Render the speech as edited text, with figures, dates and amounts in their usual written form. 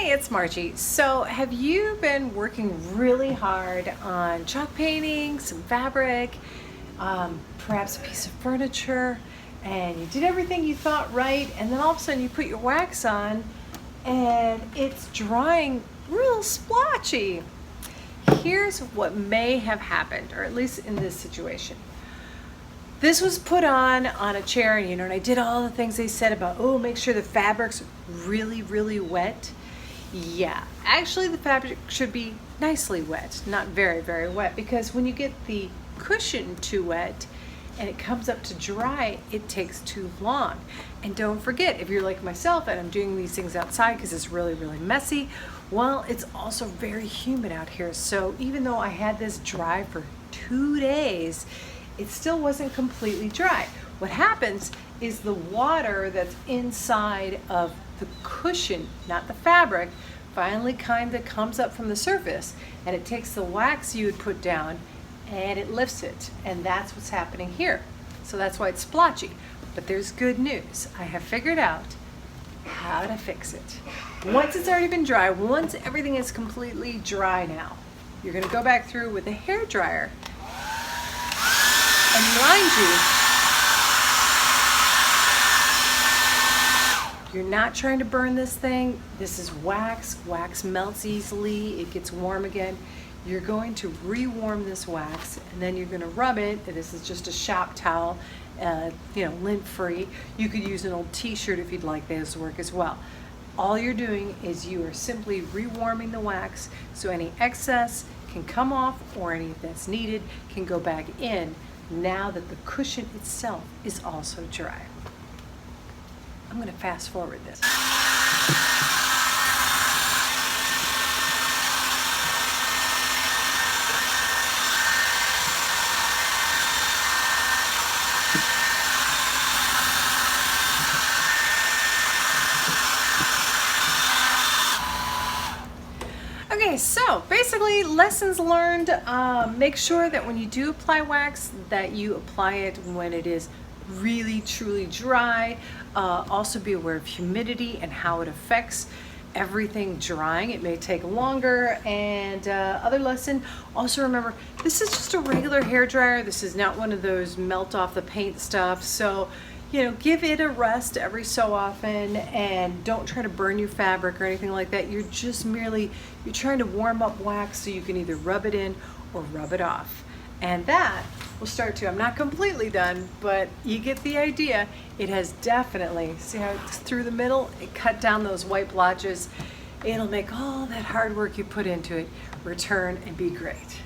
Hey, it's Margie. So have you been working really hard on chalk painting, some fabric, perhaps a piece of furniture, and you did everything you thought right, and then all of a sudden you put your wax on and it's drying real splotchy? Here's what may have happened, or at least in this situation. This was put on a chair, and and I did all the things they said about, oh, make sure the fabric's really, really wet. Yeah, actually the fabric should be nicely wet, not very, very wet, because when you get the cushion too wet and it comes up to dry, it takes too long. And don't forget, if you're like myself and I'm doing these things outside because it's really, really messy, well, it's also very humid out here. So even though I had this dry for 2 days, it still wasn't completely dry. What happens is the water that's inside of the cushion, not the fabric, finally kind of comes up from the surface, and it takes the wax you would put down and it lifts it, and that's what's happening here. So that's why it's splotchy. But there's good news. I have figured out how to fix it. Once it's already been dry, once everything is completely dry now, you're going to go back through with a hairdryer. And mind you, you're not trying to burn this thing. This is wax. Wax melts easily. It gets warm again. You're going to rewarm this wax, and then you're going to rub it. This is just a shop towel, lint-free. You could use an old t-shirt if you'd like. Those work as well. All you're doing is you are simply rewarming the wax so any excess can come off, or any that's needed can go back in, now that the cushion itself is also dry. I'm going to fast forward this. Okay, so basically lessons learned. Make sure that when you do apply wax that you apply it when it is really truly dry. Also be aware of humidity and how it affects everything drying. It may take longer. And other lesson, also remember, this is just a regular hair dryer. This is not one of those melt off the paint stuff. So give it a rest every so often, and don't try to burn your fabric or anything like that. You're just you're trying to warm up wax so you can either rub it in or rub it off. And that will start to, I'm not completely done, but you get the idea. It has definitely, see how it's through the middle? It cut down those white blotches. It'll make all that hard work you put into it return and be great.